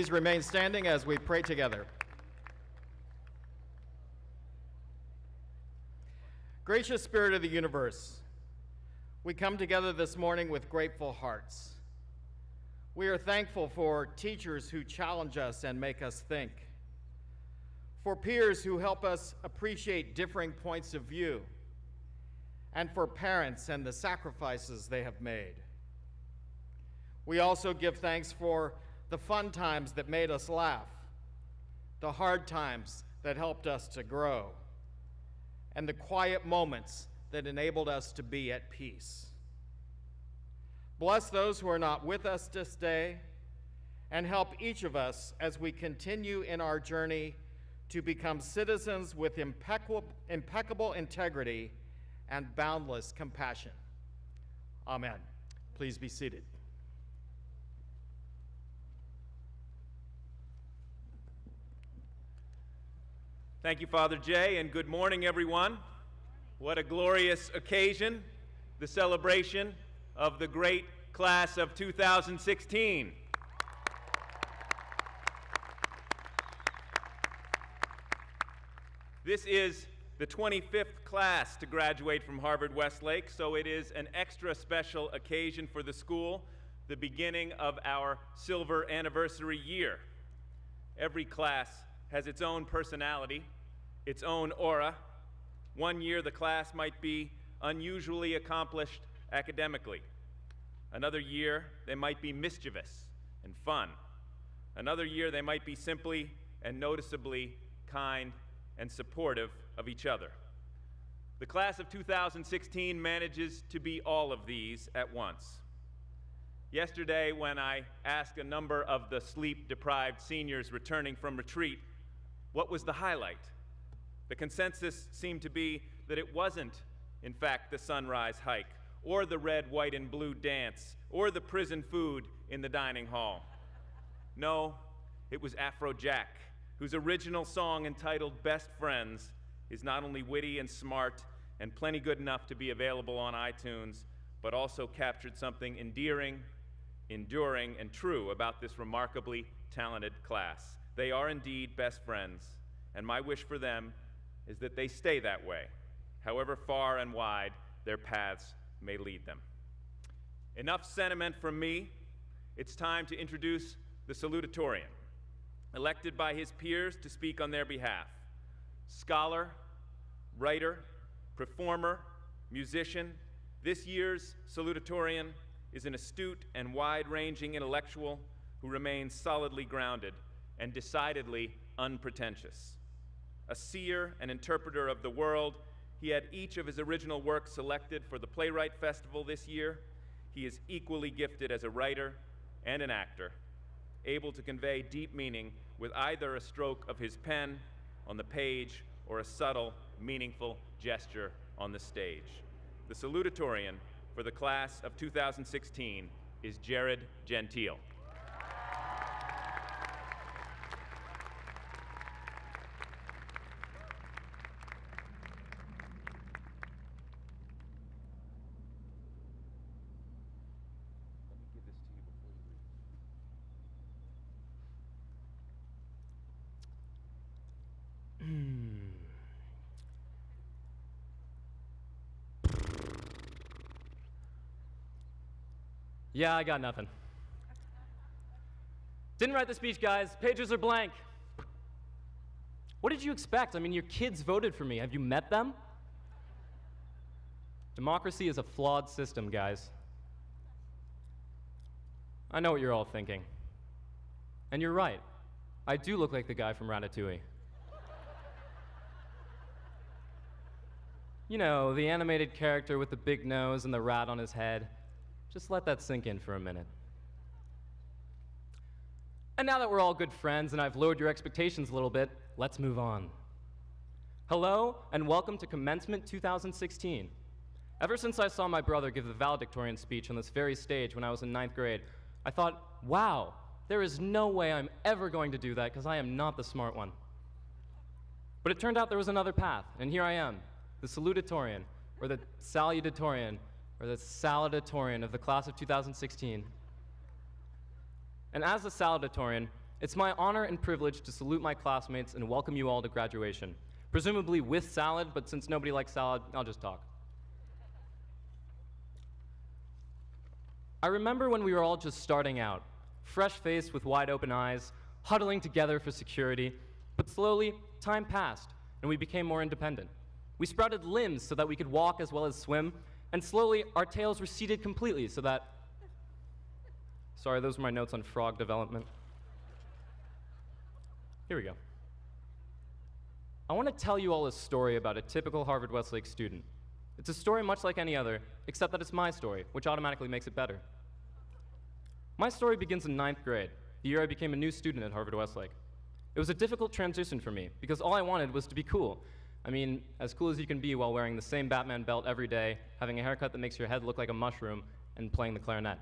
please remain standing as we pray together. Gracious Spirit of the universe, we come together this morning with grateful hearts. We are thankful for teachers who challenge us and make us think, for peers who help us appreciate differing points of view, and for parents and the sacrifices they have made. We also give thanks for the fun times that made us laugh, the hard times that helped us to grow, and the quiet moments that enabled us to be at peace. Bless those who are not with us this day, and help each of us as we continue in our journey to become citizens with impeccable integrity and boundless compassion. Amen. Please be seated. Thank you, Father Jay, and good morning, everyone. What a glorious occasion, the celebration of the great class of 2016. This is the 25th class to graduate from Harvard-Westlake, so it is an extra special occasion for the school, the beginning of our silver anniversary year. Every class has its own personality, its own aura. One year the class might be unusually accomplished academically. Another year they might be mischievous and fun. Another year they might be simply and noticeably kind and supportive of each other. The class of 2016 manages to be all of these at once. Yesterday, when I asked a number of the sleep-deprived seniors returning from retreat, what was the highlight? The consensus seemed to be that it wasn't, in fact, the sunrise hike, or the red, white, and blue dance, or the prison food in the dining hall. No, it was Afrojack, whose original song entitled Best Friends is not only witty and smart and plenty good enough to be available on iTunes, but also captured something endearing, enduring, and true about this remarkably talented class. They are indeed best friends, and my wish for them is that they stay that way, however far and wide their paths may lead them. Enough sentiment from me. It's time to introduce the Salutatorian, elected by his peers to speak on their behalf. Scholar, writer, performer, musician, this year's Salutatorian is an astute and wide-ranging intellectual who remains solidly grounded and decidedly unpretentious. A seer and interpreter of the world, he had each of his original works selected for the Playwright Festival this year. He is equally gifted as a writer and an actor, able to convey deep meaning with either a stroke of his pen on the page or a subtle, meaningful gesture on the stage. The Salutatorian for the class of 2016 is Jared Gentile. Yeah, I got nothing. Didn't write the speech, guys. Pages are blank. What did you expect? I mean, your kids voted for me. Have you met them? Democracy is a flawed system, guys. I know what you're all thinking. And you're right. I do look like the guy from Ratatouille. You know, the animated character with the big nose and the rat on his head. Just let that sink in for a minute. And now that we're all good friends and I've lowered your expectations a little bit, let's move on. Hello, and welcome to Commencement 2016. Ever since I saw my brother give the valedictorian speech on this very stage when I was in 9th grade, I thought, wow, there is no way I'm ever going to do that because I am not the smart one. But it turned out there was another path, and here I am, the salutatorian, or the salutatorian, or the salutatorian of the class of 2016. And as the salutatorian, It's my honor and privilege to salute my classmates and welcome you all to graduation. Presumably with salad, but since nobody likes salad, I'll just talk. I remember when we were all just starting out, fresh-faced with wide open eyes, huddling together for security, but slowly, time passed, and we became more independent. We sprouted limbs so that we could walk as well as swim, and slowly, our tails receded completely so that... Sorry, those were my notes on frog development. Here we go. I want to tell you all a story about a typical Harvard-Westlake student. It's a story much like any other, except that it's my story, which automatically makes it better. My story begins in 9th grade, the year I became a new student at Harvard-Westlake. It was a difficult transition for me, because all I wanted was to be cool. I mean, as cool as you can be while wearing the same Batman belt every day, having a haircut that makes your head look like a mushroom, and playing the clarinet.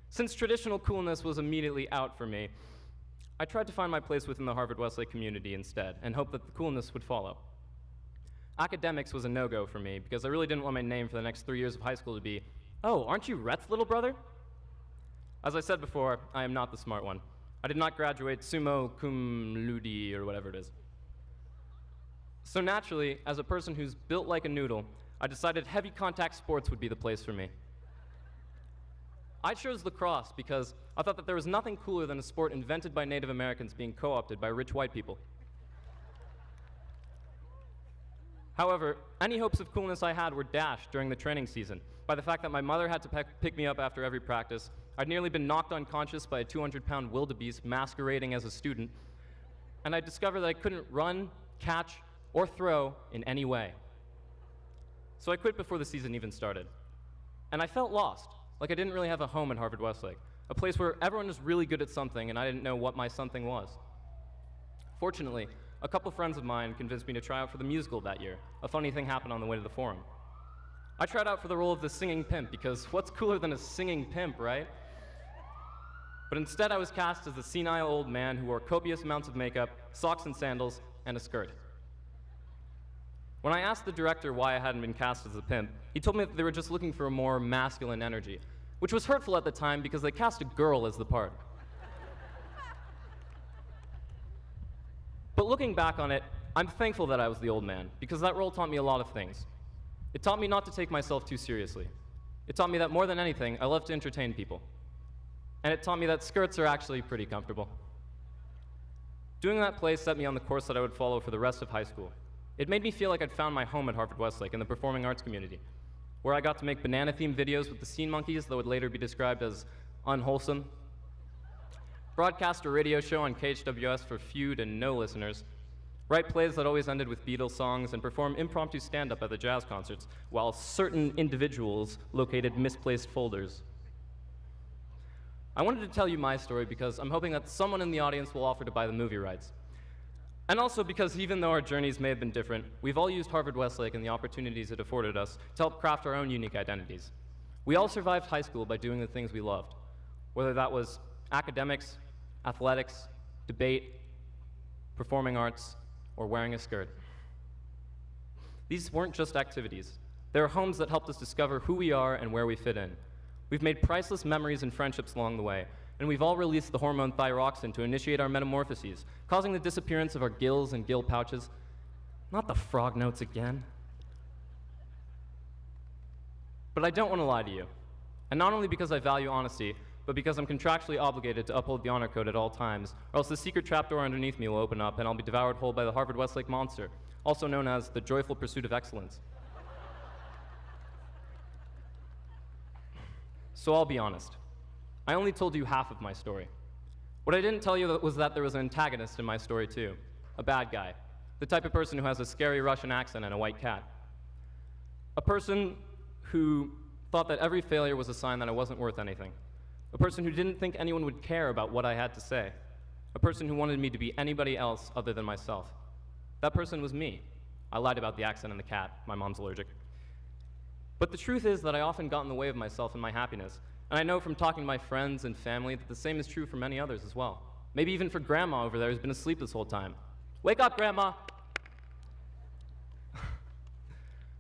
Since traditional coolness was immediately out for me, I tried to find my place within the Harvard-Westlake community instead, and hoped that the coolness would follow. Academics was a no-go for me, because I really didn't want my name for the next 3 years of high school to be, "Oh, aren't you Rhett's little brother?" As I said before, I am not the smart one. I did not graduate summa cum laude, or whatever it is. So naturally, as a person who's built like a noodle, I decided heavy contact sports would be the place for me. I chose lacrosse because I thought that there was nothing cooler than a sport invented by Native Americans being co-opted by rich white people. However, any hopes of coolness I had were dashed during the training season by the fact that my mother had to pick me up after every practice. I'd nearly been knocked unconscious by a 200-pound wildebeest masquerading as a student, and I discovered that I couldn't run, catch, or throw in any way. So I quit before the season even started. And I felt lost, like I didn't really have a home at Harvard-Westlake, a place where everyone was really good at something and I didn't know what my something was. Fortunately, a couple friends of mine convinced me to try out for the musical that year. A funny thing happened on the way to the forum. I tried out for the role of the singing pimp, because what's cooler than a singing pimp, right? But instead I was cast as the senile old man who wore copious amounts of makeup, socks and sandals, and a skirt. When I asked the director why I hadn't been cast as the pimp, he told me that they were just looking for a more masculine energy, which was hurtful at the time because they cast a girl as the part. But looking back on it, I'm thankful that I was the old man, because that role taught me a lot of things. It taught me not to take myself too seriously. It taught me that more than anything, I love to entertain people. And it taught me that skirts are actually pretty comfortable. Doing that play set me on the course that I would follow for the rest of high school. It made me feel like I'd found my home at Harvard-Westlake in the performing arts community, where I got to make banana-themed videos with the scene monkeys that would later be described as unwholesome, broadcast a radio show on KHWS for few and no listeners, write plays that always ended with Beatles songs, and perform impromptu stand-up at the jazz concerts, while certain individuals located misplaced folders. I wanted to tell you my story because I'm hoping that someone in the audience will offer to buy the movie rights. And also because even though our journeys may have been different, we've all used Harvard-Westlake and the opportunities it afforded us to help craft our own unique identities. We all survived high school by doing the things we loved, whether that was academics, athletics, debate, performing arts, or wearing a skirt. These weren't just activities. They were homes that helped us discover who we are and where we fit in. We've made priceless memories and friendships along the way, and we've all released the hormone thyroxine to initiate our metamorphoses, causing the disappearance of our gills and gill pouches. Not the frog notes again. But I don't want to lie to you. And not only because I value honesty, but because I'm contractually obligated to uphold the honor code at all times, or else the secret trapdoor underneath me will open up and I'll be devoured whole by the Harvard-Westlake monster, also known as the joyful pursuit of excellence. So I'll be honest. I only told you half of my story. What I didn't tell you was that there was an antagonist in my story too, a bad guy, the type of person who has a scary Russian accent and a white cat. A person who thought that every failure was a sign that I wasn't worth anything. A person who didn't think anyone would care about what I had to say. A person who wanted me to be anybody else other than myself. That person was me. I lied about the accent and the cat. My mom's allergic. But the truth is that I often got in the way of myself and my happiness. And I know from talking to my friends and family that the same is true for many others as well. Maybe even for Grandma over there who's been asleep this whole time. Wake up, Grandma!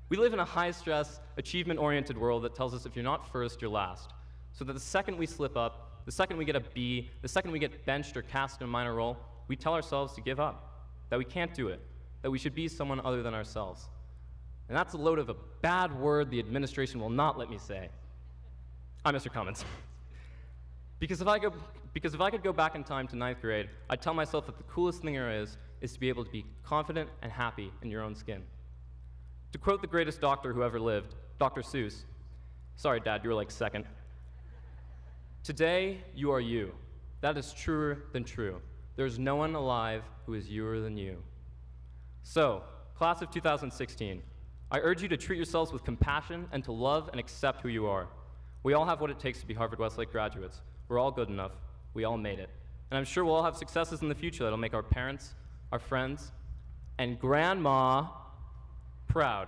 We live in a high-stress, achievement-oriented world that tells us if you're not first, you're last. So that the second we slip up, the second we get a B, the second we get benched or cast in a minor role, we tell ourselves to give up, that we can't do it, that we should be someone other than ourselves. And that's a load of a bad word the administration will not let me say. I'm Mr. Cummins. Because if I could go back in time to 9th grade, I'd tell myself that the coolest thing there is to be able to be confident and happy in your own skin. To quote the greatest doctor who ever lived, Dr. Seuss, sorry, Dad, you were like second. Today, you are you. That is truer than true. There's no one alive who is youer than you. So, class of 2016, I urge you to treat yourselves with compassion and to love and accept who you are. We all have what it takes to be Harvard-Westlake graduates. We're all good enough. We all made it. And I'm sure we'll all have successes in the future that'll make our parents, our friends, and grandma proud.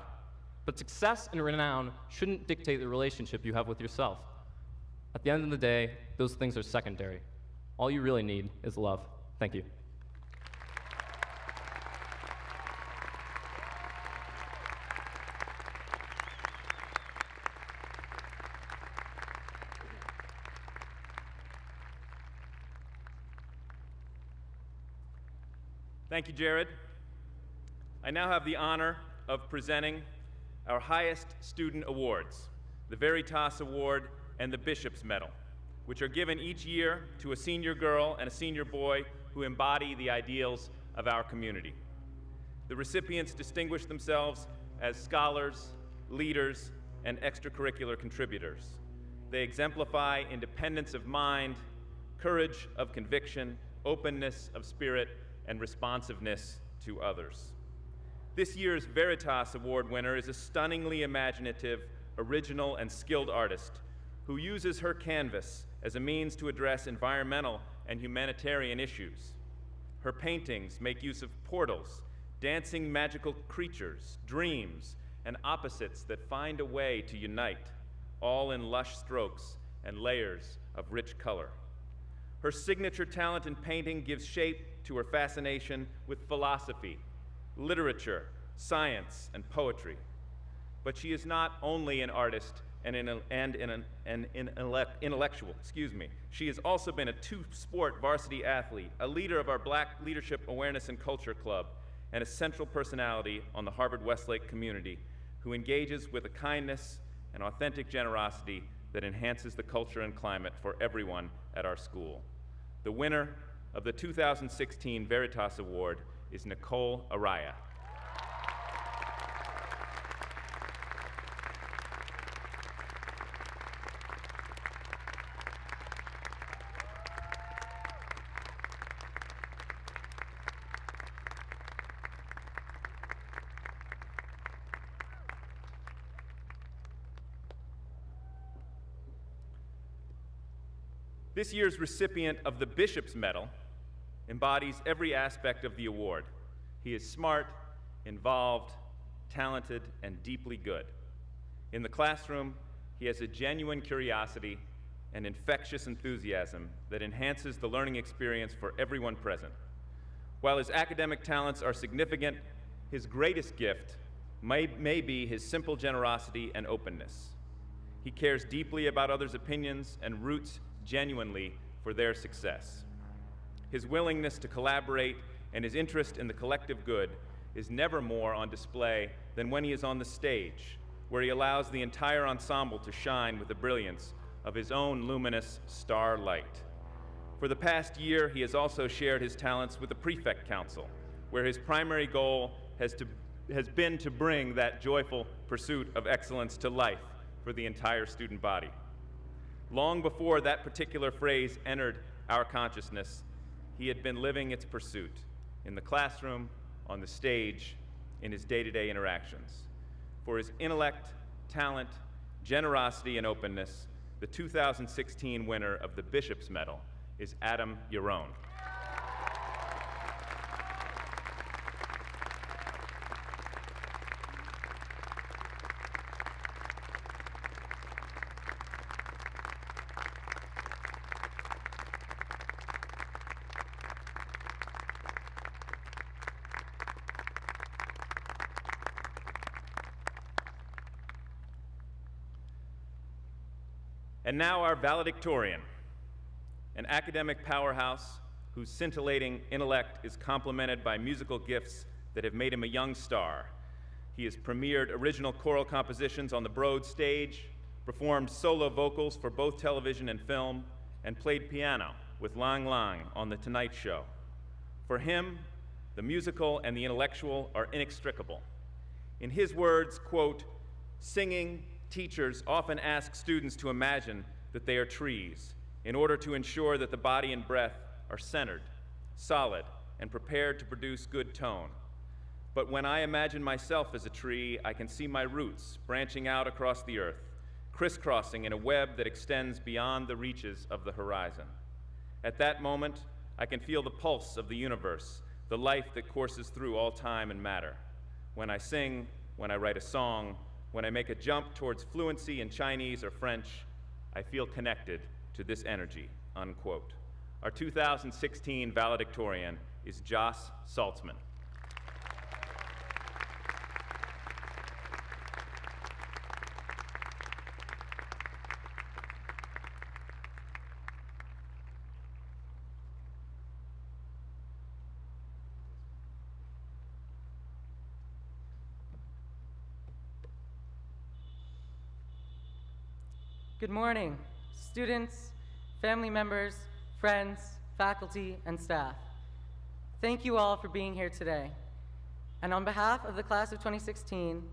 But success and renown shouldn't dictate the relationship you have with yourself. At the end of the day, those things are secondary. All you really need is love. Thank you. Thank you, Jared. I now have the honor of presenting our highest student awards, the Veritas Award and the Bishop's Medal, which are given each year to a senior girl and a senior boy who embody the ideals of our community. The recipients distinguish themselves as scholars, leaders, and extracurricular contributors. They exemplify independence of mind, courage of conviction, openness of spirit, and responsiveness to others. This year's Veritas Award winner is a stunningly imaginative, original, and skilled artist who uses her canvas as a means to address environmental and humanitarian issues. Her paintings make use of portals, dancing magical creatures, dreams, and opposites that find a way to unite, all in lush strokes and layers of rich color. Her signature talent in painting gives shape to her fascination with philosophy, literature, science, and poetry. But she is not only an artist and an intellectual. She has also been a two-sport varsity athlete, a leader of our Black Leadership Awareness and Culture Club, and a central personality on the Harvard-Westlake community who engages with a kindness and authentic generosity that enhances the culture and climate for everyone at our school. The winner of the 2016 Veritas Award is Nicole Araya. This year's recipient of the Bishop's Medal embodies every aspect of the award. He is smart, involved, talented, and deeply good. In the classroom, he has a genuine curiosity and infectious enthusiasm that enhances the learning experience for everyone present. While his academic talents are significant, his greatest gift may be his simple generosity and openness. He cares deeply about others' opinions and roots genuinely for their success. His willingness to collaborate and his interest in the collective good is never more on display than when he is on the stage, where he allows the entire ensemble to shine with the brilliance of his own luminous star light. For the past year, he has also shared his talents with the Prefect Council, where his primary goal has been to bring that joyful pursuit of excellence to life for the entire student body. Long before that particular phrase entered our consciousness, he had been living its pursuit in the classroom, on the stage, in his day-to-day interactions. For his intellect, talent, generosity, and openness, the 2016 winner of the Bishop's Medal is Adam Yaron. And now our valedictorian. an academic powerhouse whose scintillating intellect is complemented by musical gifts that have made him a young star. He has premiered original choral compositions on the Broad stage, performed solo vocals for both television and film, and played piano with Lang Lang on The Tonight Show. For him, the musical and the intellectual are inextricable. In his words, quote, "Singing teachers often ask students to imagine that they are trees in order to ensure that the body and breath are centered, solid, and prepared to produce good tone. But when I imagine myself as a tree, I can see my roots branching out across the earth, crisscrossing in a web that extends beyond the reaches of the horizon. At that moment, I can feel the pulse of the universe, the life that courses through all time and matter. When I sing, when I write a song, when I make a jump towards fluency in Chinese or French, I feel connected to this energy," unquote. Our 2016 valedictorian is Joss Saltzman. Good morning, students, family members, friends, faculty, and staff. Thank you all for being here today. And on behalf of the class of 2016,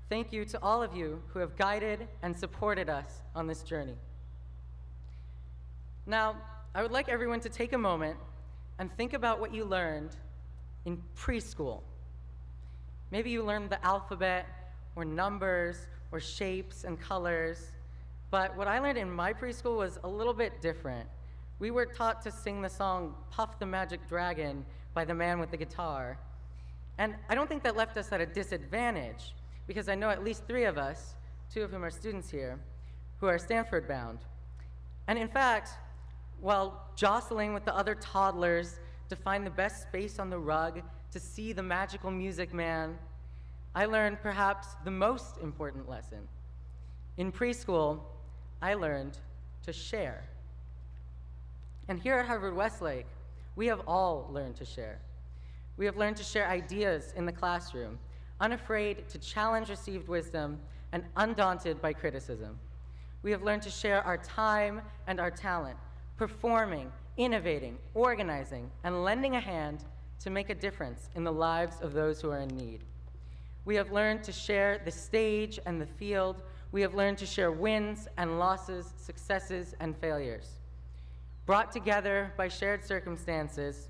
thank you to all of you who have guided and supported us on this journey. Now, I would like everyone to take a moment and think about what you learned in preschool. Maybe you learned the alphabet, or numbers, or shapes and colors. But what I learned in my preschool was a little bit different. We were taught to sing the song "Puff the Magic Dragon" by the man with the guitar. And I don't think that left us at a disadvantage, because I know at least 3 of us, 2 of whom are students here, who are Stanford bound. And in fact, while jostling with the other toddlers to find the best space on the rug to see the magical music man, I learned perhaps the most important lesson. In preschool, I learned to share. And here at Harvard-Westlake, we have all learned to share. We have learned to share ideas in the classroom, unafraid to challenge received wisdom and undaunted by criticism. We have learned to share our time and our talent, performing, innovating, organizing, and lending a hand to make a difference in the lives of those who are in need. We have learned to share the stage and the field. We have learned to share wins and losses, successes and failures. Brought together by shared circumstances,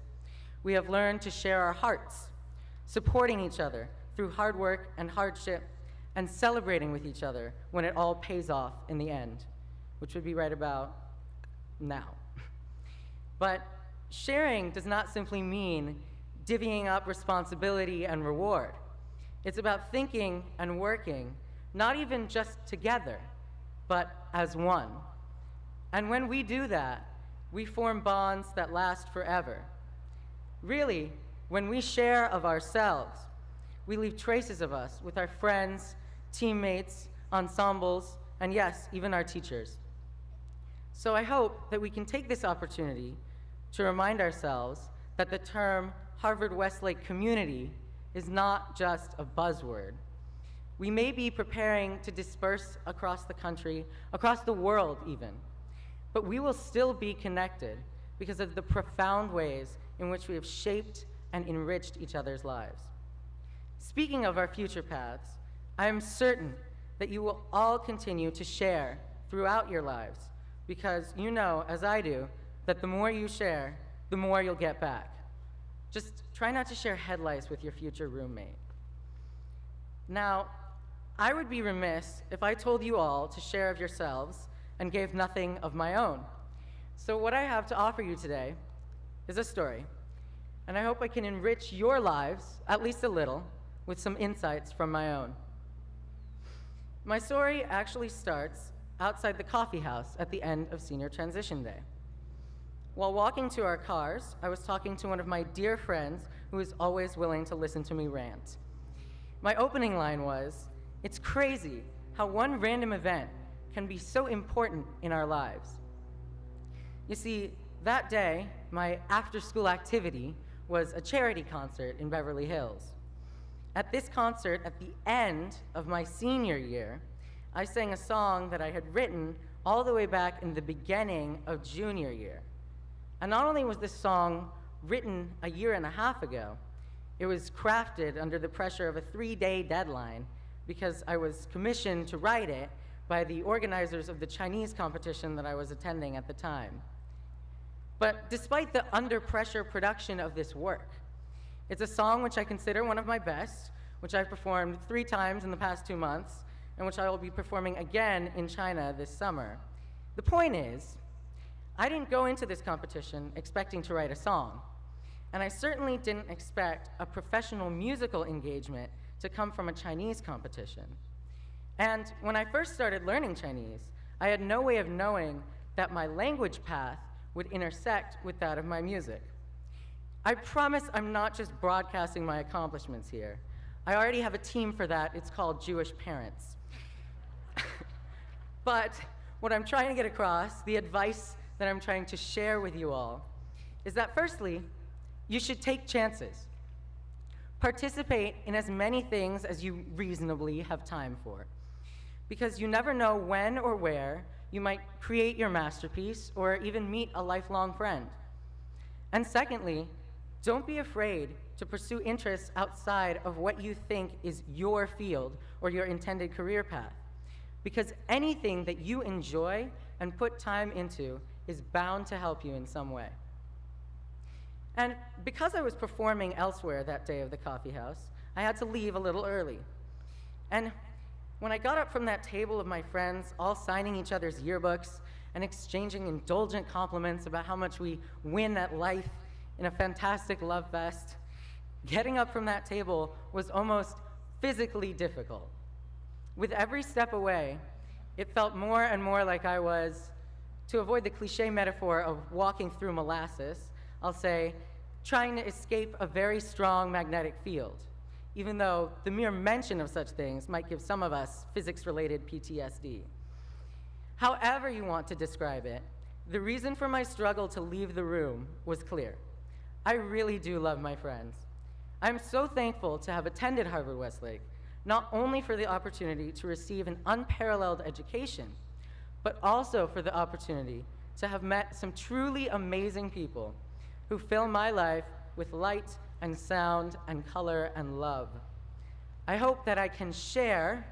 we have learned to share our hearts, supporting each other through hard work and hardship, and celebrating with each other when it all pays off in the end, which would be right about now. But sharing does not simply mean divvying up responsibility and reward. It's about thinking and working, not even just together, but as one. And when we do that, we form bonds that last forever. Really, when we share of ourselves, we leave traces of us with our friends, teammates, ensembles, and yes, even our teachers. So I hope that we can take this opportunity to remind ourselves that the term Harvard-Westlake community is not just a buzzword. We may be preparing to disperse across the country, across the world even, but we will still be connected because of the profound ways in which we have shaped and enriched each other's lives. Speaking of our future paths, I am certain that you will all continue to share throughout your lives, because you know, as I do, that the more you share, the more you'll get back. Just try not to share head lice with your future roommate. Now, I would be remiss if I told you all to share of yourselves and gave nothing of my own. So what I have to offer you today is a story, and I hope I can enrich your lives, at least a little, with some insights from my own. My story actually starts outside the coffee house at the end of senior transition day. While walking to our cars, I was talking to one of my dear friends who is always willing to listen to me rant. My opening line was, "It's crazy how one random event can be so important in our lives." You see, that day, my after-school activity was a charity concert in Beverly Hills. At this concert, at the end of my senior year, I sang a song that I had written all the way back in the beginning of junior year. And not only was this song written a year and a half ago, it was crafted under the pressure of a 3-day deadline because I was commissioned to write it by the organizers of the Chinese competition that I was attending at the time. But despite the under-pressure production of this work, it's a song which I consider one of my best, which I've performed 3 times in the past 2 months, and which I will be performing again in China this summer. The point is, I didn't go into this competition expecting to write a song, and I certainly didn't expect a professional musical engagement to come from a Chinese competition. And when I first started learning Chinese, I had no way of knowing that my language path would intersect with that of my music. I promise I'm not just broadcasting my accomplishments here. I already have a team for that. It's called Jewish Parents. But what I'm trying to get across, the advice that I'm trying to share with you all, is that firstly, you should take chances. Participate in as many things as you reasonably have time for, because you never know when or where you might create your masterpiece or even meet a lifelong friend. And secondly, don't be afraid to pursue interests outside of what you think is your field or your intended career path, because anything that you enjoy and put time into is bound to help you in some way. And because I was performing elsewhere that day of the coffee house, I had to leave a little early. And when I got up from that table of my friends, all signing each other's yearbooks and exchanging indulgent compliments about how much we win at life in a fantastic love fest, getting up from that table was almost physically difficult. With every step away, it felt more and more like I was, to avoid the cliche metaphor of walking through molasses, I'll say, trying to escape a very strong magnetic field, even though the mere mention of such things might give some of us physics-related PTSD. However you want to describe it, the reason for my struggle to leave the room was clear. I really do love my friends. I'm so thankful to have attended Harvard-Westlake, not only for the opportunity to receive an unparalleled education, but also for the opportunity to have met some truly amazing people who fill my life with light and sound and color and love. I hope that I can share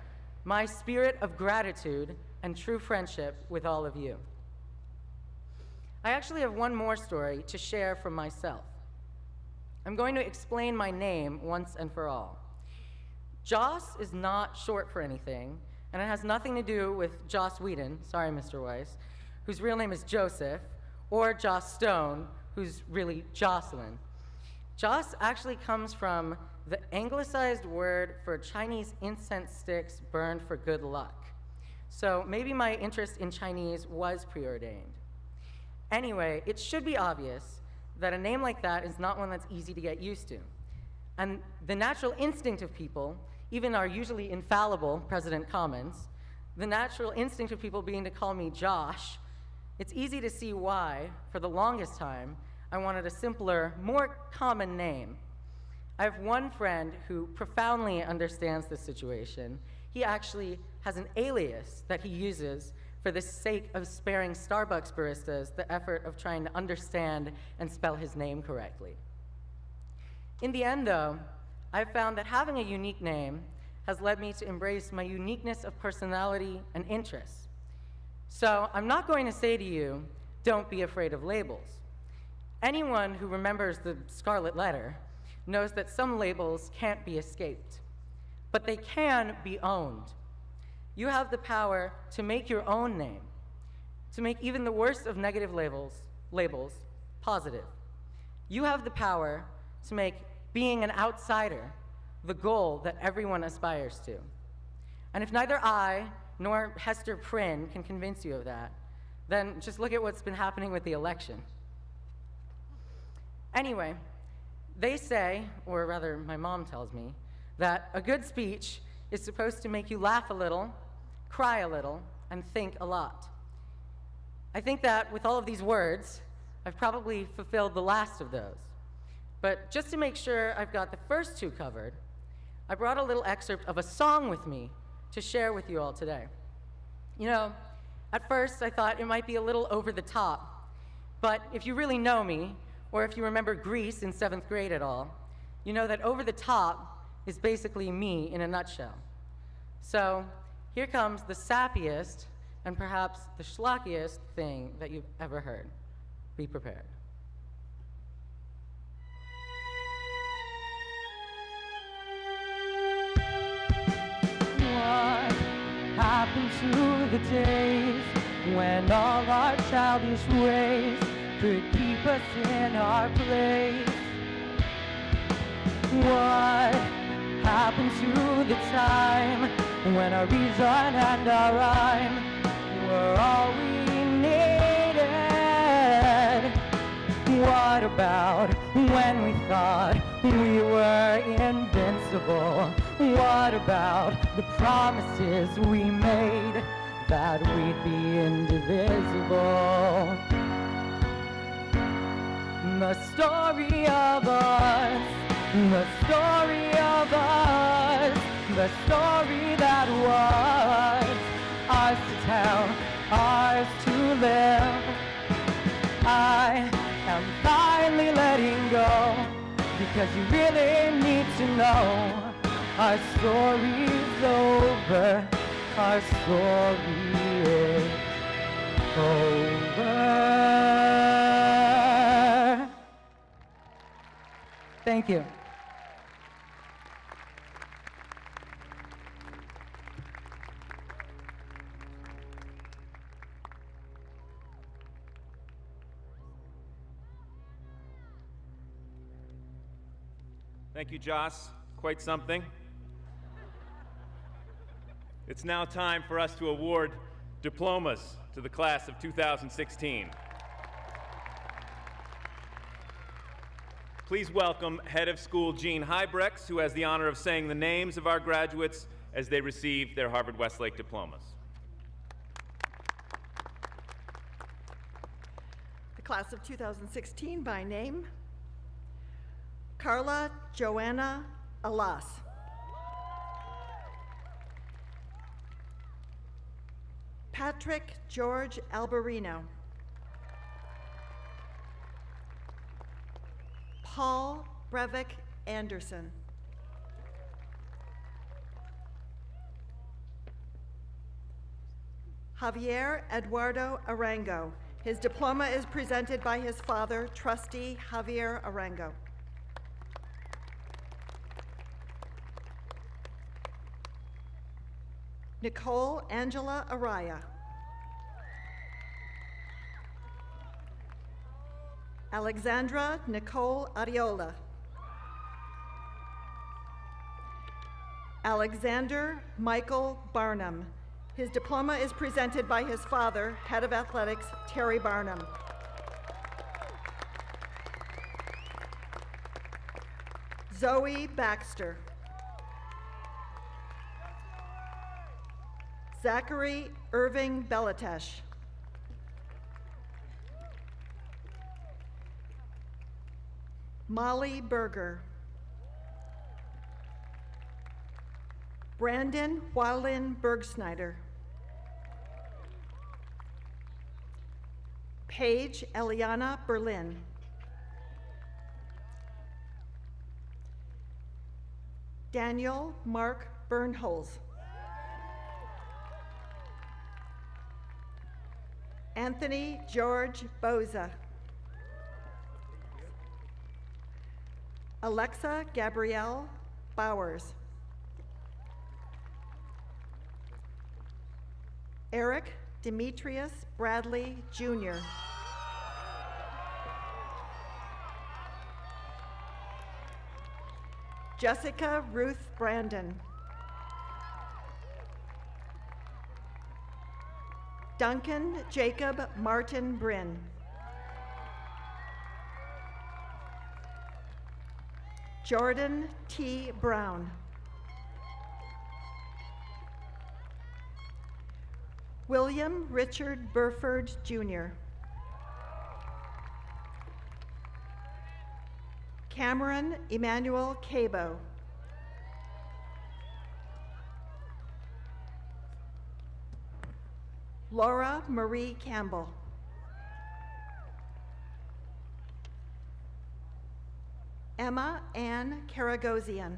my spirit of gratitude and true friendship with all of you. I actually have one more story to share from myself. I'm going to explain my name once and for all. Joss is not short for anything, and it has nothing to do with Joss Whedon, sorry Mr. Weiss, whose real name is Joseph, or Joss Stone, who's really Jocelyn. Joss actually comes from the anglicized word for Chinese incense sticks burned for good luck. So maybe my interest in Chinese was preordained. Anyway, it should be obvious that a name like that is not one that's easy to get used to. And the natural instinct of people, even our usually infallible President Commons, the natural instinct of people being to call me Josh, it's easy to see why, for the longest time, I wanted a simpler, more common name. I have one friend who profoundly understands this situation. He actually has an alias that he uses for the sake of sparing Starbucks baristas the effort of trying to understand and spell his name correctly. In the end, though, I've found that having a unique name has led me to embrace my uniqueness of personality and interests. So I'm not going to say to you, don't be afraid of labels. Anyone who remembers the Scarlet Letter knows that some labels can't be escaped, but they can be owned. You have the power to make your own name, to make even the worst of negative labels positive. You have the power to make being an outsider the goal that everyone aspires to. And if neither I nor Hester Prynne can convince you of that, then just look at what's been happening with the election. Anyway, they say, or rather my mom tells me, that a good speech is supposed to make you laugh a little, cry a little, and think a lot. I think that with all of these words, I've probably fulfilled the last of those. But just to make sure I've got the first two covered, I brought a little excerpt of a song with me to share with you all today. You know, at first I thought it might be a little over the top, but if you really know me, or if you remember Grease in 7th grade at all, you know that over the top is basically me in a nutshell. So here comes the sappiest and perhaps the schlockiest thing that you've ever heard. Be prepared. What happened to the days when all our childish ways could keep us in our place? What happened to the time when our reason and our rhyme were all we needed? What about when we thought we were invincible? What about the promises we made that we'd be indivisible? The story of us, the story of us, the story that was ours to tell, ours to live. I am finally letting go, because you really need to know our story's over, our story is over. Thank you. Thank you, Joss. Quite something. It's now time for us to award diplomas to the class of 2016. Please welcome Head of School Jean Hybrex, who has the honor of saying the names of our graduates as they receive their Harvard-Westlake diplomas. The class of 2016 by name: Carla Joanna Alas, Patrick George Alberino, Paul Brevik Anderson, Javier Eduardo Arango. His diploma is presented by his father, Trustee Javier Arango. Nicole Angela Araya, Alexandra Nicole Ariola, Alexander Michael Barnum. His diploma is presented by his father, Head of Athletics, Terry Barnum. Zoe Baxter, Zachary Irving Belatesh, Molly Berger, Brandon Wildin Bergsnyder, Paige Eliana Berlin, Daniel Mark Bernholz, Anthony George Boza, Alexa Gabrielle Bowers, Eric Demetrius Bradley Jr., Jessica Ruth Brandon, Duncan Jacob Martin Bryn, Jordan T. Brown, William Richard Burford Jr., Cameron Emmanuel Cabo. Laura Marie Campbell. Emma Ann Karagosian.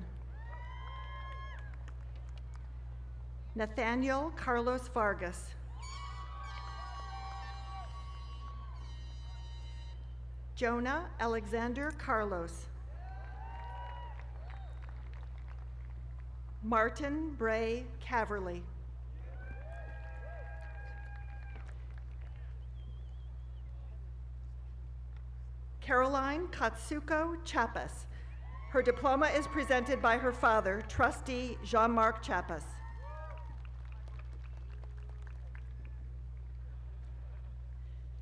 Nathaniel Carlos Vargas. Jonah Alexander Carlos. Martin Bray Caverly. Caroline Katsuko Chapas. Her diploma is presented by her father, trustee Jean-Marc Chapas.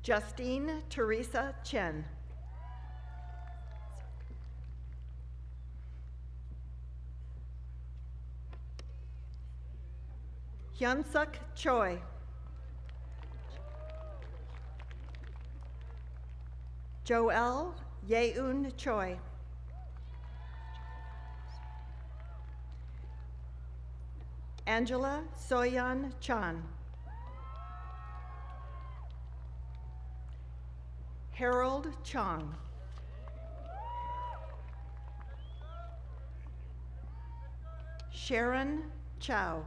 Justine Teresa Chen. Hyunsuk Choi. Joel Yeun Choi. Angela Soyeon Chan. Harold Chong. Sharon Chow.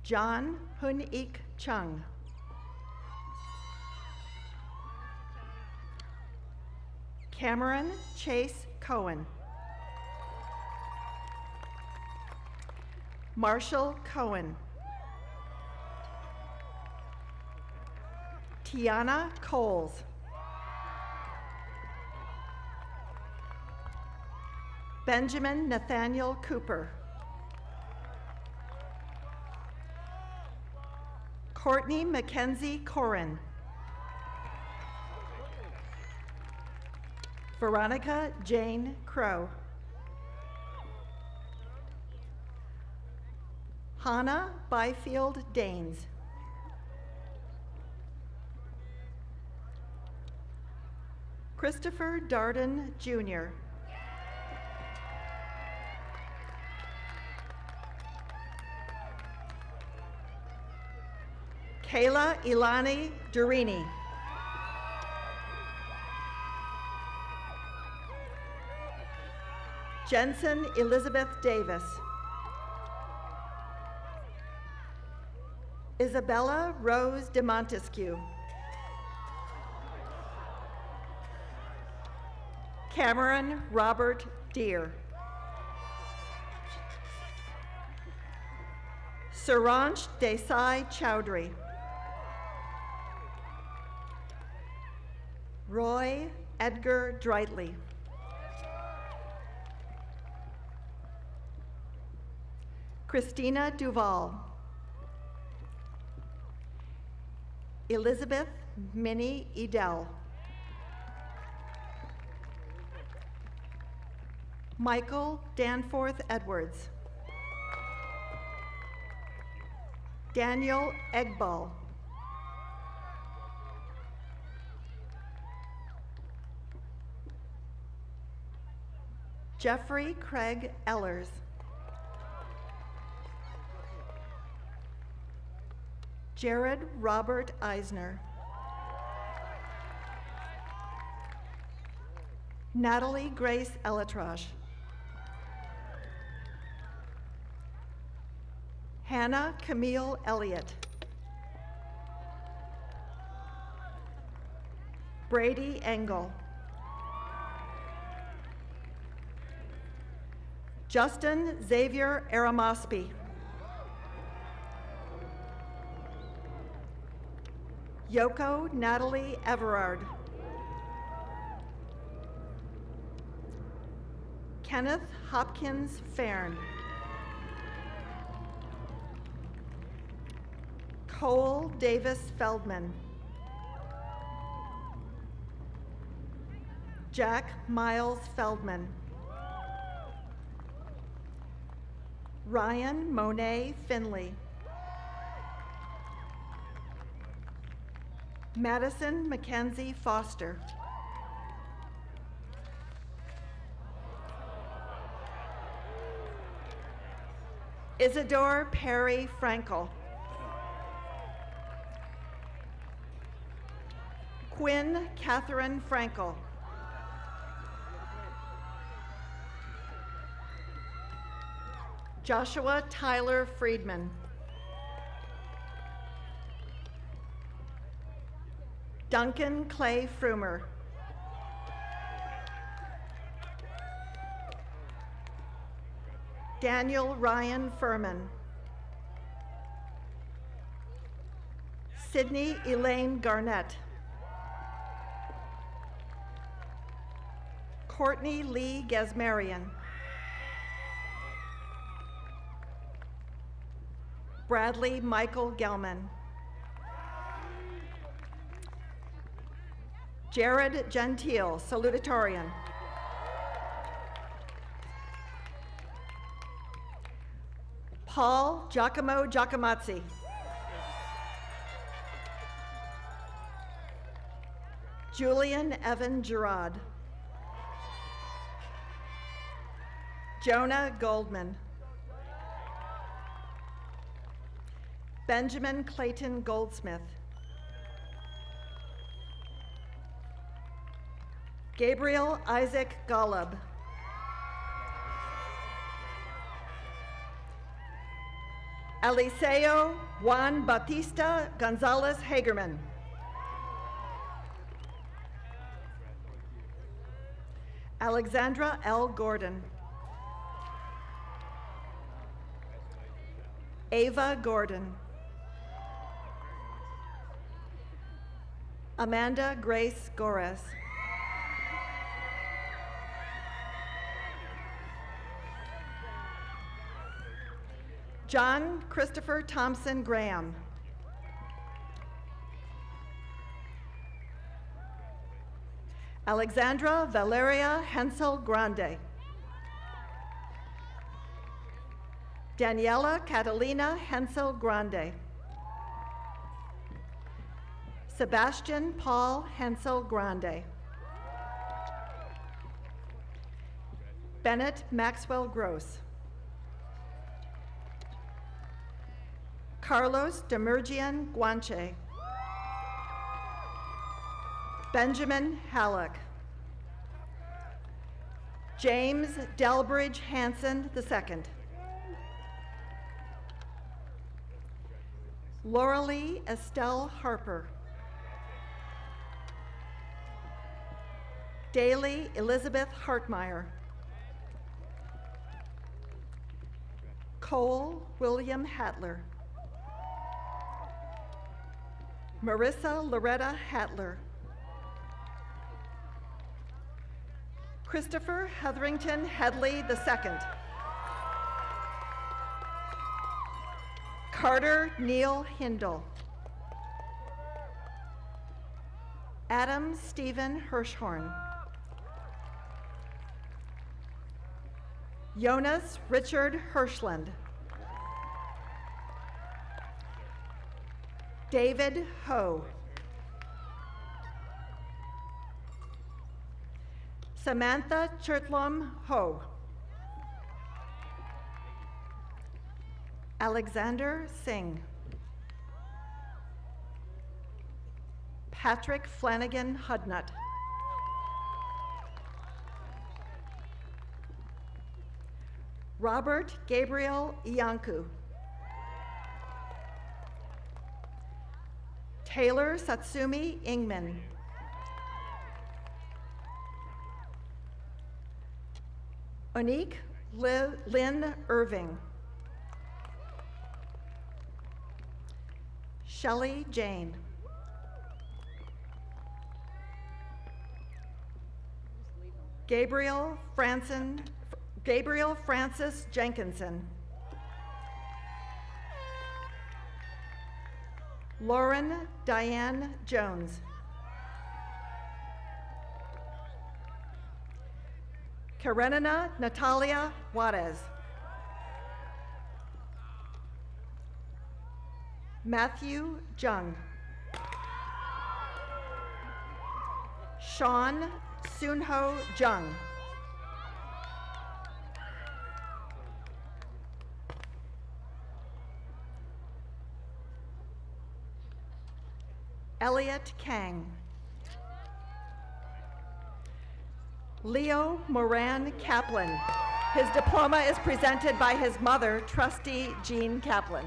John Hun-ik Chung. Cameron Chase Cohen. Marshall Cohen. Tiana Coles. Benjamin Nathaniel Cooper. Courtney Mackenzie Corin. Veronica Jane Crow. Hannah Byfield Danes. Christopher Darden Jr. Kayla Ilani Durini. Jensen Elizabeth Davis. Isabella Rose de Montesquieu. Cameron Robert Deere. Saransh Desai Chowdhury. Roy Edgar Dreitley. Christina Duval. Elizabeth Minnie Edel. Michael Danforth Edwards. Daniel Egbal. Jeffrey Craig Ellers. Jared Robert Eisner. Natalie Grace Elatrash. Hannah Camille Elliott. Brady Engel. Justin Xavier Aramospi. Yoko Natalie Everard. Kenneth Hopkins Fairn. Cole Davis Feldman. Jack Miles Feldman. Ryan Monet Finley. Madison Mackenzie Foster. Isidore Perry Frankel. Quinn Catherine Frankel. Joshua Tyler Friedman. Duncan Clay Frumer. Daniel Ryan Furman. Sydney Elaine Garnett. Courtney Lee Gesmarian. Bradley Michael Gelman. Jared Gentile, Salutatorian. Paul Giacomo Giacomazzi. Julian Evan Gerard. Jonah Goldman. Benjamin Clayton Goldsmith. Gabriel Isaac Golub. Eliseo Juan Bautista Gonzalez Hagerman. Alexandra L. Gordon. Ava Gordon. Amanda Grace Gores. John Christopher Thompson Graham. Alexandra Valeria Hensel Grande. Daniela Catalina Hensel Grande. Sebastian Paul Hensel Grande. Bennett Maxwell Gross. Carlos Demergian Guanche. Benjamin Halleck. James Delbridge Hanson II. Lauralee Estelle Harper. Daly Elizabeth Hartmeyer. Cole William Hatler. Marissa Loretta Hatler. Christopher Hetherington Headley II. Carter Neil Hindle. Adam Stephen Hirschhorn. Jonas Richard Hirschland. David Ho. Samantha Chertlom Ho. Alexander Singh. Patrick Flanagan Hudnut. Robert Gabriel Iancu. Taylor Satsumi Ingman. Onique Lynn Irving. Shelley Jane. Gabriel Francis Jenkinson. Lauren Diane Jones. Karenina Natalia Juarez. Matthew Jung. Sean Sunho Jung. Elliot Kang. Leo Moran Kaplan. His diploma is presented by his mother, Trustee Jean Kaplan.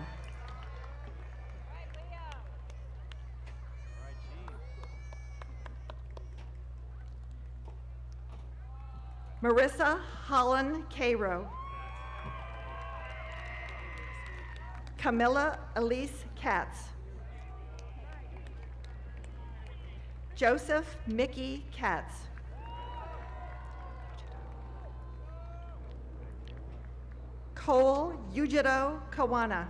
Marissa Holland Cairo. Camilla Elise Katz. Joseph Mickey Katz. Cole Yujiro Kawana.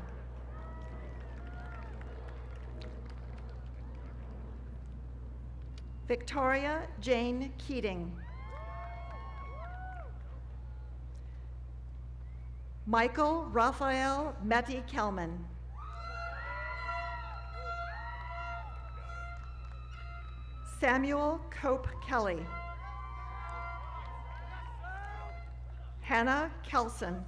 Victoria Jane Keating. Michael Raphael Metty Kelman. Samuel Cope Kelly. Hannah Kelson.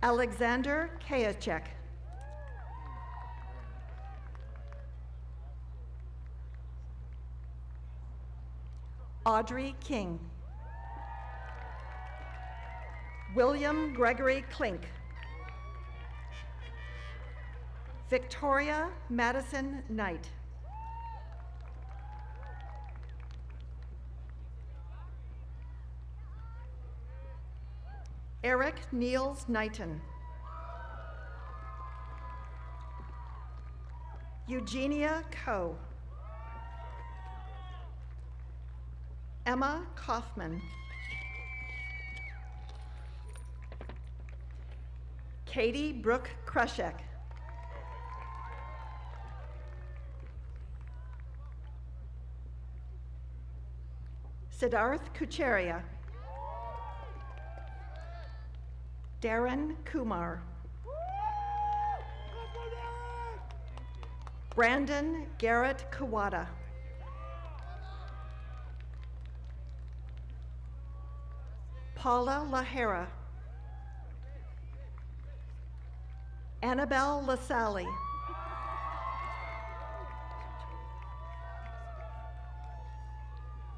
Alexander Kayacek. Audrey King. William Gregory Klink. Victoria Madison Knight. Eric Niels Knighton. Eugenia Coe. Emma Kaufman. Katie Brooke Krushek. Siddharth Kucharia. Darren Kumar. Brandon Garrett Kawada. Paula Lahara. Annabelle LaSalle.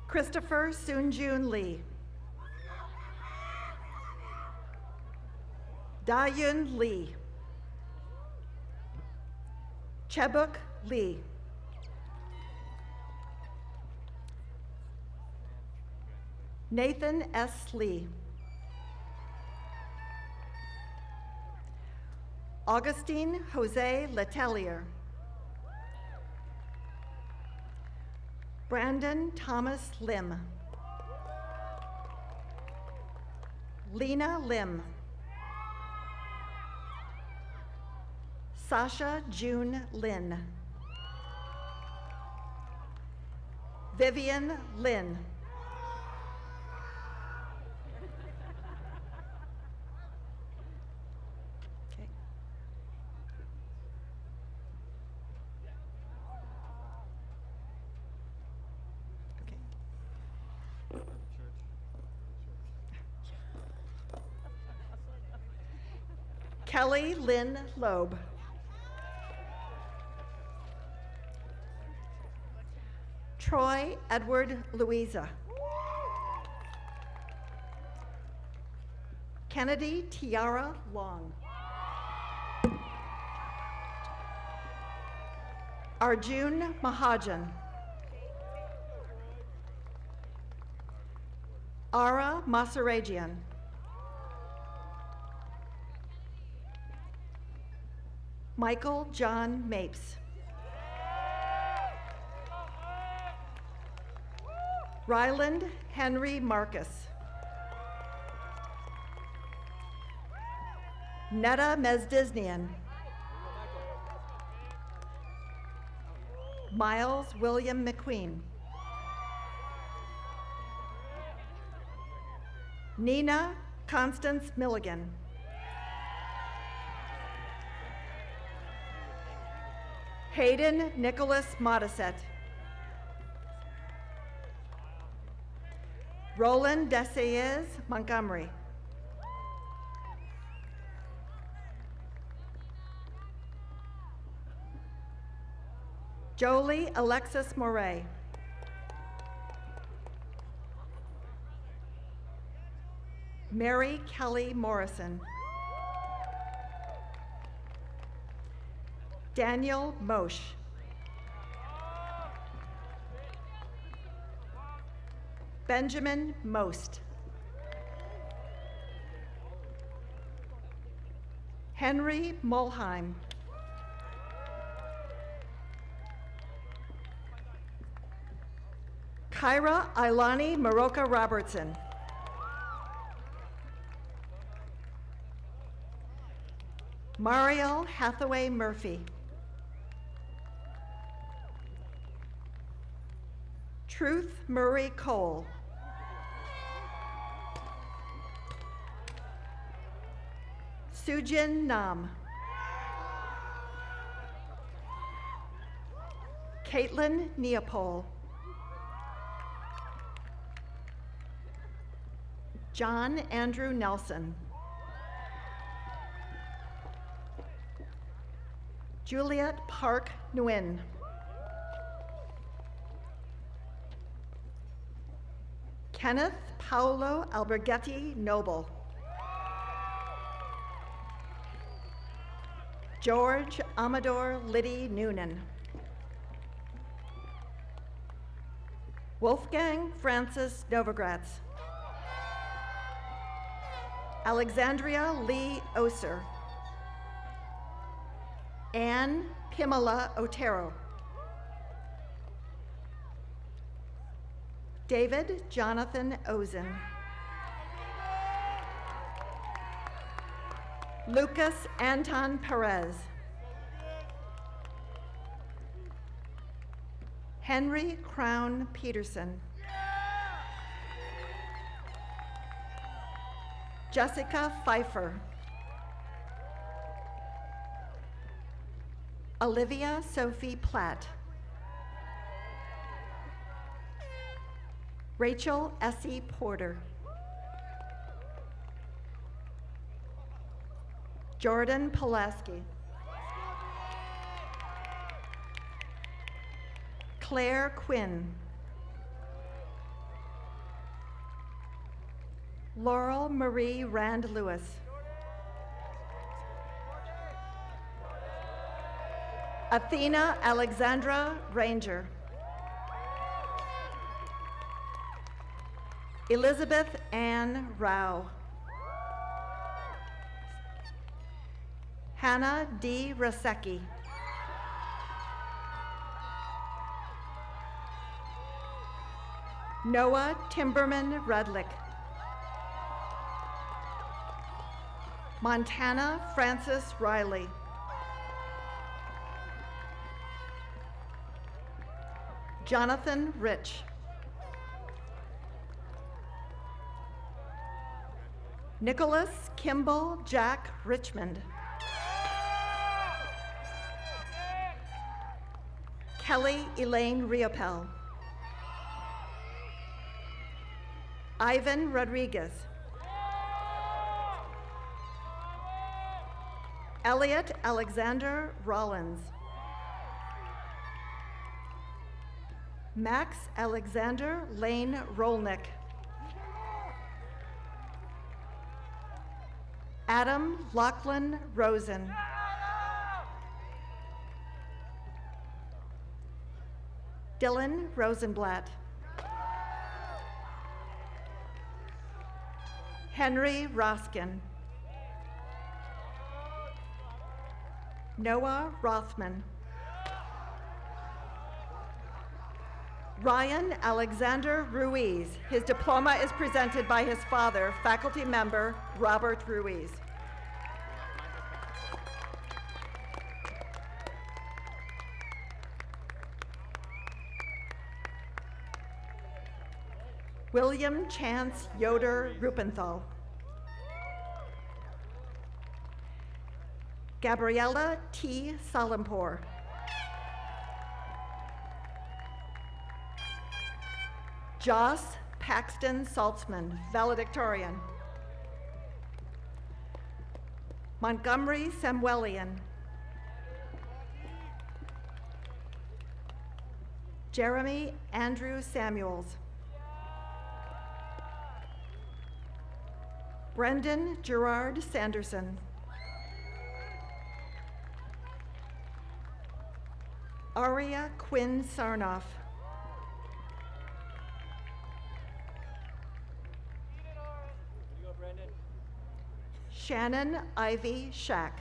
Christopher Soonjun Lee. Dayun Lee. Chebuk Lee. Nathan S. Lee. Augustine Jose Letelier. Brandon Thomas Lim. Lena Lim. Sasha June Lin. Vivian Lin. Okay. Okay. Kelly Lynn Loeb. Troy Edward Louisa. Kennedy Tiara Long. Arjun Mahajan. Ara Masarajian. Michael John Mapes. Ryland Henry Marcus. Netta Mezdisnian. Miles William McQueen. Nina Constance Milligan. Hayden Nicholas Modisette. Roland Desayes Montgomery. Jolie Alexis Moray. Mary Kelly Morrison. Daniel Moshe. Benjamin Most. Henry Mulheim. Kyra Ilani Maroka Robertson. Mariel Hathaway Murphy. Truth Murray Cole. Sujin Nam. Caitlin Neopole. John Andrew Nelson. Juliet Park Nguyen. Kenneth Paolo Alberghetti Noble. George Amador Liddy Noonan. Wolfgang Francis Novogratz. Alexandria Lee Oser. Anne Pimela Otero. David Jonathan Ozen. Lucas Anton Perez. Henry Crown Peterson. Jessica Pfeiffer. Olivia Sophie Platt. Rachel Essie Porter. Jordan Pulaski. Claire Quinn. Laurel Marie Rand Lewis. Athena Alexandra Ranger. Elizabeth Ann Rao. Hannah D. Rasecki. Noah Timberman Redlick. Montana Francis Riley. Jonathan Rich. Nicholas Kimball Jack Richmond. Kelly Elaine Riopel. Ivan Rodriguez. Elliot Alexander Rollins. Max Alexander Lane Rolnick. Adam Lachlan Rosen. Dylan Rosenblatt. Henry Roskin. Noah Rothman. Ryan Alexander Ruiz. His diploma is presented by his father, faculty member Robert Ruiz. William Chance Yoder Rupenthal. Gabriella T. Salampour. Joss Paxton Saltzman, valedictorian. Montgomery Samuelian. Jeremy Andrew Samuels. Brendan Gerard Sanderson. Aria Quinn Sarnoff. Shannon Ivy Shack.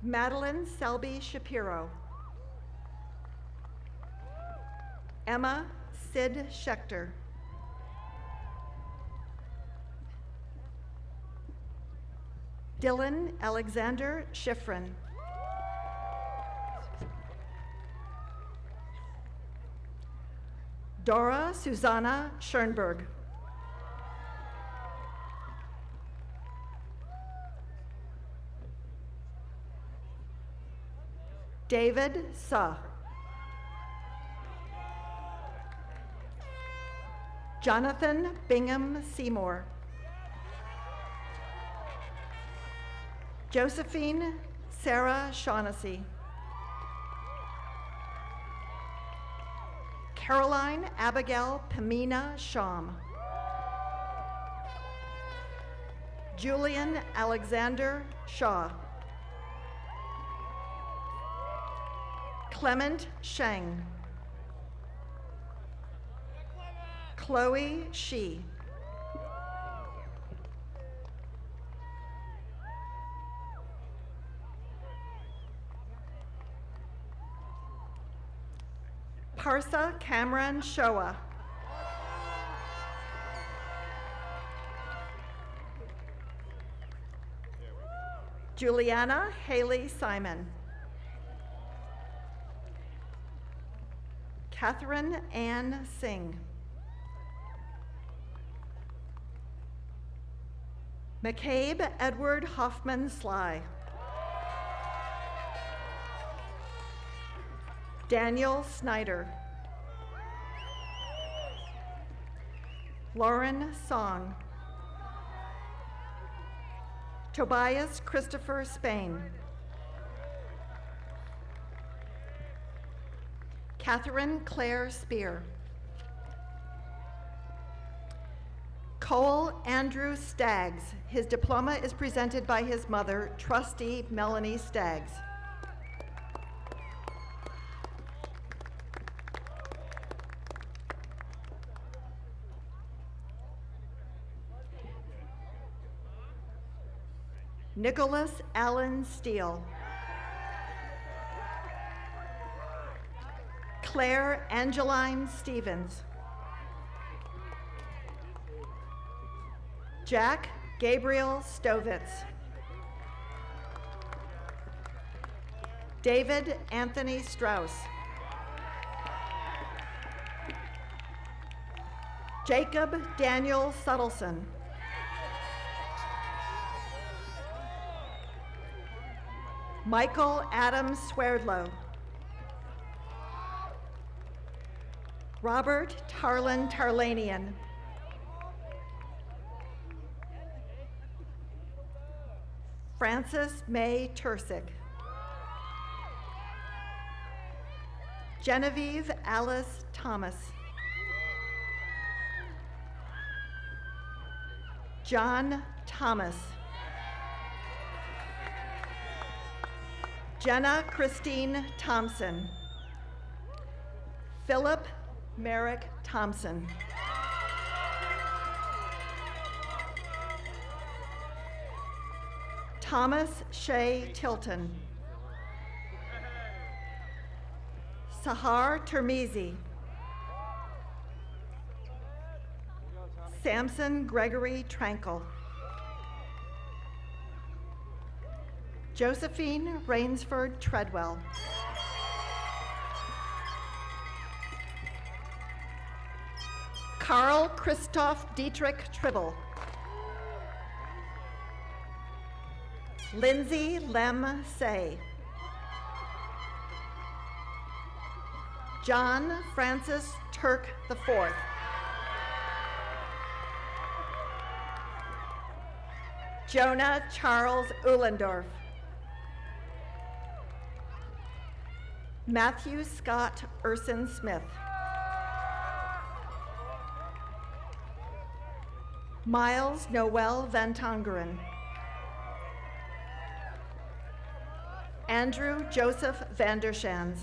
Madeline Selby Shapiro. Emma Sid Schechter. Dylan Alexander Schifrin. Dora Susanna Schoenberg. David Suh. Jonathan Bingham Seymour. Josephine Sarah Shaughnessy. Caroline Abigail Pamina Sham. Julian Alexander Shaw. Clement Sheng. Chloe Shi. Parsa Cameron Shoa. Juliana Haley Simon. Catherine Ann Singh. McCabe Edward Hoffman Sly. Daniel Snyder. Lauren Song. Tobias Christopher Spain. Catherine Claire Spear. Cole Andrew Staggs. His diploma is presented by his mother, Trustee Melanie Staggs. Nicholas Allen Steele. Claire Angeline Stevens. Jack Gabriel Stovitz. David Anthony Strauss. Jacob Daniel Suttleson. Michael Adam Swerdlow. Robert Tarlin Tarlanian. Frances May Tursick. Genevieve Alice Thomas. John Thomas. Jenna Christine Thompson. Philip Merrick Thompson. Thomas Shea Tilton. Sahar Termizi. Samson Gregory Trankel. Josephine Rainsford Treadwell. Carl Christoph Dietrich Tribble. Lindsay Lem Say. John Francis Turk IV. Jonah Charles Uhlendorf. Matthew Scott Urson Smith. Miles Noel Van Tongeren. Andrew Joseph Vandershans.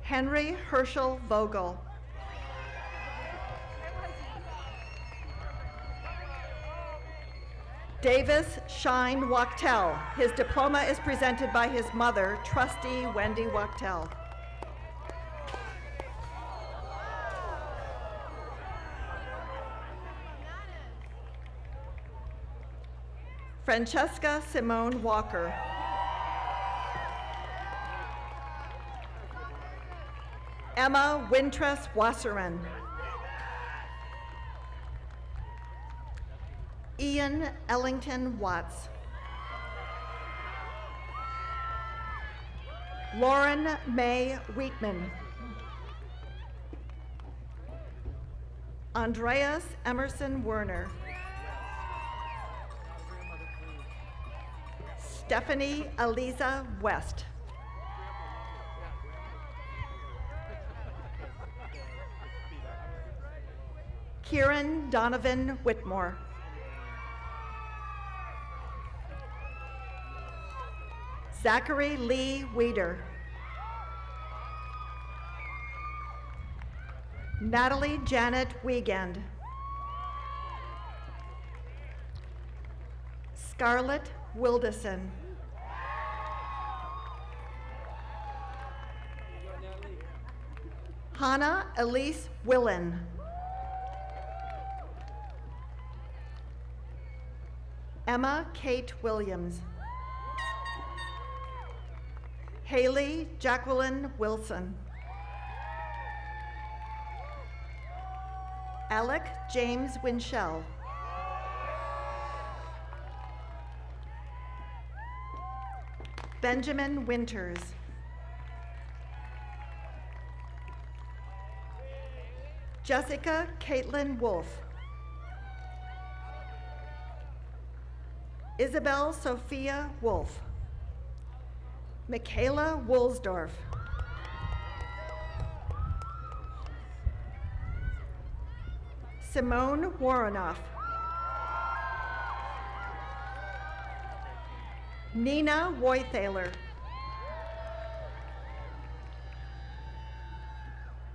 Henry Herschel Vogel. Davis Shine Wachtel. His diploma is presented by his mother, Trustee Wendy Wachtel. Francesca Simone Walker. Emma Wintress Wasserman. Ian Ellington Watts. Lauren May Wheatman. Andreas Emerson Werner. Stephanie Eliza West. Kieran Donovan Whitmore. Zachary Lee Weeder. Natalie Janet Wiegand. Scarlett Wilderson. Hannah Elise Willen. Emma Kate Williams. Haley Jacqueline Wilson. Alec James Winchell. Benjamin Winters. Jessica Caitlin Wolfe. Isabel Sophia Wolfe. Michaela Woolsdorf. Simone Warrenoff. Nina Woythaler.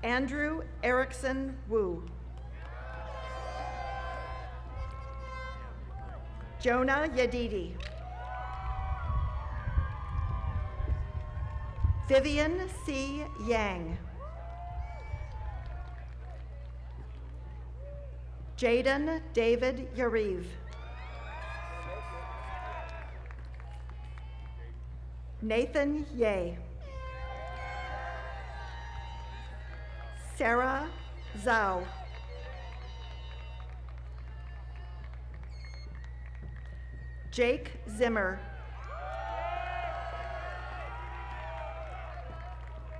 Andrew Erickson Wu. Jonah Yadidi. Vivian C. Yang. Jaden David Yariv. Nathan Ye. Sarah Zhao. Jake Zimmer.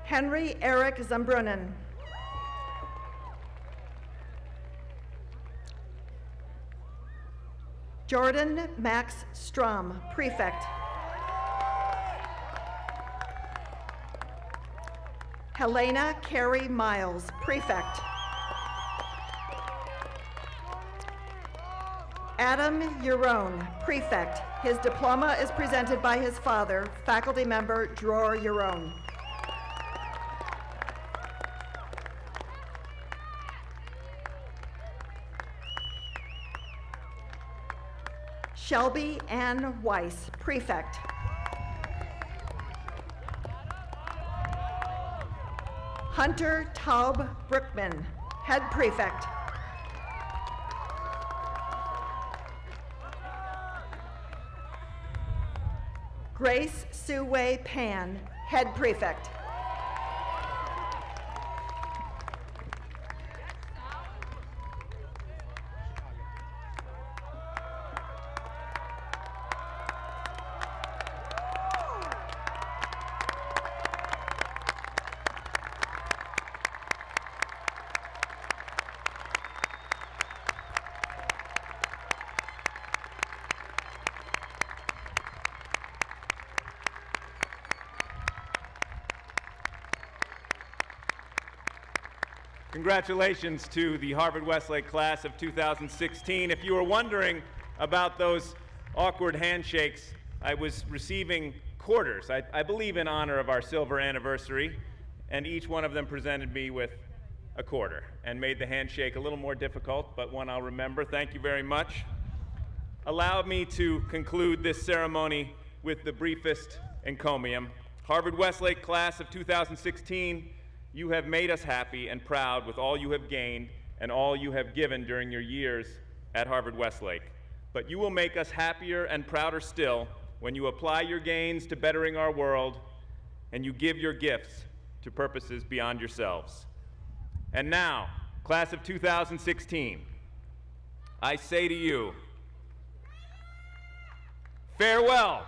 Henry Eric Zambrunnen. Jordan Max Strom, Prefect. Helena Carey Miles, Prefect. Adam Urone, Prefect. His diploma is presented by his father, faculty member Dror Urone. Shelby Ann Weiss, Prefect. Hunter Taub Brookman, Head Prefect. Grace Sue Pan, Head Prefect. Congratulations to the Harvard-Westlake class of 2016. If you were wondering about those awkward handshakes, I was receiving quarters, I believe in honor of our silver anniversary, and each one of them presented me with a quarter and made the handshake a little more difficult, but one I'll remember. Thank you very much. Allow me to conclude this ceremony with the briefest encomium. Harvard-Westlake class of 2016, you have made us happy and proud with all you have gained and all you have given during your years at Harvard-Westlake. But you will make us happier and prouder still when you apply your gains to bettering our world and you give your gifts to purposes beyond yourselves. And now, class of 2016, I say to you, farewell.